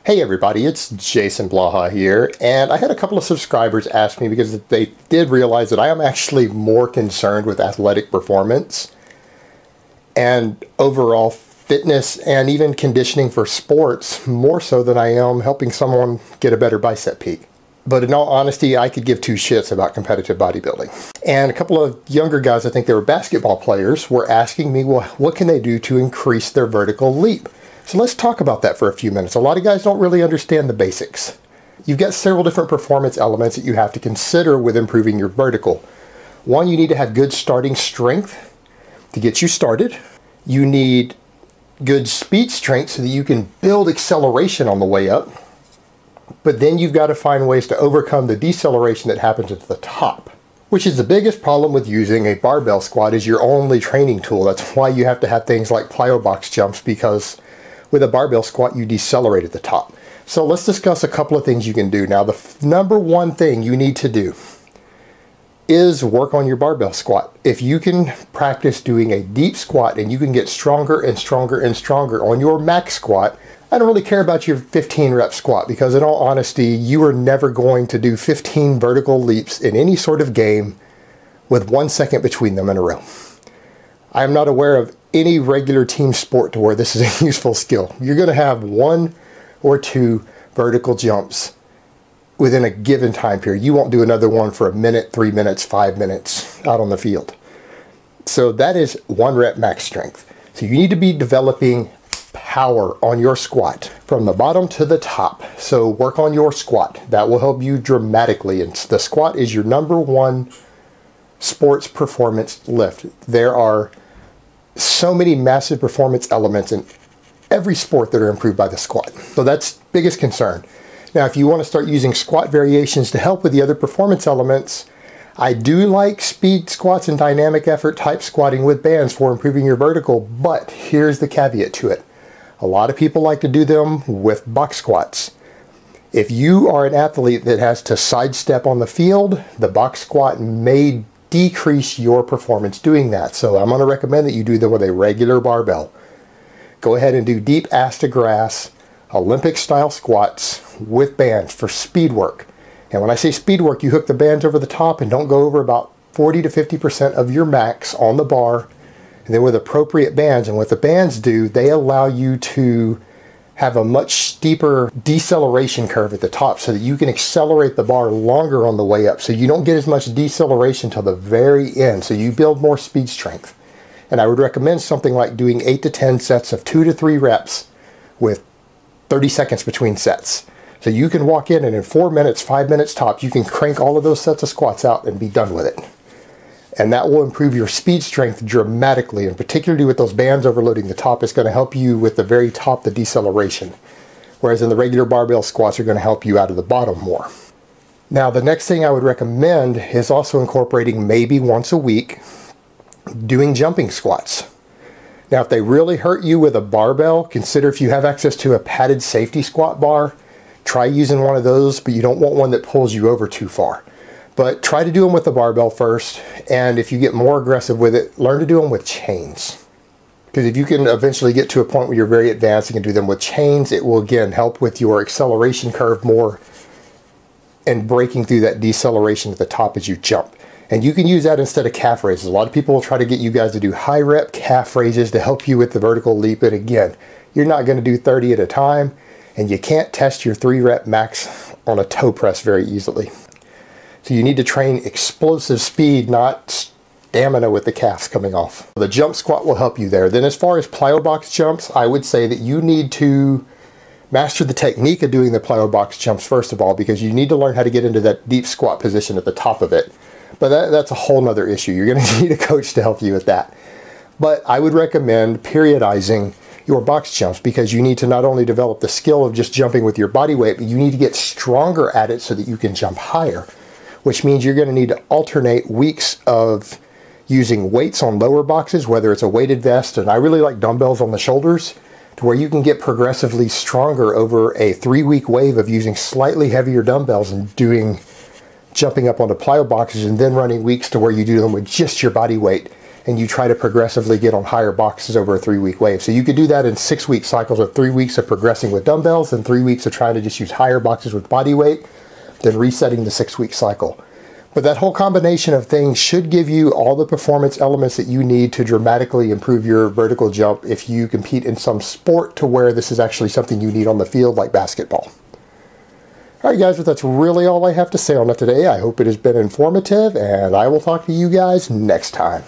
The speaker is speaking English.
Hey everybody, it's Jason Blaha here, and I had a couple of subscribers ask me because they did realize that I am actually more concerned with athletic performance and overall fitness and even conditioning for sports more so than I am helping someone get a better bicep peak. But in all honesty, I could give two shits about competitive bodybuilding. And a couple of younger guys, I think they were basketball players, were asking me, well, what can they do to increase their vertical leap? So let's talk about that for a few minutes. A lot of guys don't really understand the basics. You've got several different performance elements that you have to consider with improving your vertical. One, you need to have good starting strength to get you started. You need good speed strength so that you can build acceleration on the way up. But then you've got to find ways to overcome the deceleration that happens at the top, which is the biggest problem with using a barbell squat as your only training tool. That's why you have to have things like Plyo Box Jumps, because with a barbell squat, you decelerate at the top. So let's discuss a couple of things you can do. Now, the number one thing you need to do is work on your barbell squat. If you can practice doing a deep squat and you can get stronger and stronger and stronger on your max squat, I don't really care about your 15 rep squat, because in all honesty, you are never going to do 15 vertical leaps in any sort of game with 1 second between them in a row. I am not aware of any regular team sport to where this is a useful skill. You're going to have 1 or 2 vertical jumps within a given time period. You won't do another one for a minute, 3 minutes, 5 minutes out on the field. So that is 1 rep max strength. So you need to be developing power on your squat from the bottom to the top. So work on your squat. That will help you dramatically. And the squat is your number one sports performance lift. There are so many massive performance elements in every sport that are improved by the squat. So that's biggest concern. Now, if you want to start using squat variations to help with the other performance elements, I do like speed squats and dynamic effort type squatting with bands for improving your vertical, but here's the caveat to it. A lot of people like to do them with box squats. If you are an athlete that has to sidestep on the field, the box squat may decrease your performance doing that. So I'm going to recommend that you do them with a regular barbell. Go ahead and do deep ass to grass, Olympic style squats with bands for speed work. And when I say speed work, you hook the bands over the top and don't go over about 40 to 50% of your max on the bar. And then with appropriate bands, and what the bands do, they allow you to have a much steeper deceleration curve at the top so that you can accelerate the bar longer on the way up. So you don't get as much deceleration till the very end. So you build more speed strength. And I would recommend something like doing 8 to 10 sets of 2 to 3 reps with 30 seconds between sets. So you can walk in and in 4 minutes, 5 minutes tops, you can crank all of those sets of squats out and be done with it. And that will improve your speed strength dramatically, and particularly with those bands overloading the top, it's going to help you with the very top, the deceleration. Whereas in the regular barbell squats are going to help you out of the bottom more. Now, the next thing I would recommend is also incorporating maybe once a week doing jumping squats. Now, if they really hurt you with a barbell, consider if you have access to a padded safety squat bar, try using one of those, but you don't want one that pulls you over too far. But try to do them with the barbell first, and if you get more aggressive with it, learn to do them with chains. Because if you can eventually get to a point where you're very advanced and can do them with chains, it will again help with your acceleration curve more and breaking through that deceleration at the top as you jump. And you can use that instead of calf raises. A lot of people will try to get you guys to do high rep calf raises to help you with the vertical leap. And again, you're not going to do 30 at a time, and you can't test your 3 rep max on a toe press very easily. So you need to train explosive speed, not stamina with the calves coming off. The jump squat will help you there. Then as far as Plyo Box Jumps, I would say that you need to master the technique of doing the Plyo Box Jumps first of all, because you need to learn how to get into that deep squat position at the top of it. But that's a whole nother issue. You're going to need a coach to help you with that. But I would recommend periodizing your box jumps, because you need to not only develop the skill of just jumping with your body weight, but you need to get stronger at it so that you can jump higher. Which means you're going to need to alternate weeks of using weights on lower boxes, whether it's a weighted vest, and I really like dumbbells on the shoulders, to where you can get progressively stronger over a 3-week wave of using slightly heavier dumbbells and jumping up onto plyo boxes, and then running weeks to where you do them with just your body weight. and you try to progressively get on higher boxes over a 3-week wave. So you could do that in 6-week cycles of 3 weeks of progressing with dumbbells and 3 weeks of trying to just use higher boxes with body weight, then resetting the 6-week cycle. But that whole combination of things should give you all the performance elements that you need to dramatically improve your vertical jump if you compete in some sport to where this is actually something you need on the field, like basketball. Alright guys, but that's really all I have to say on it today. I hope it has been informative, and I will talk to you guys next time.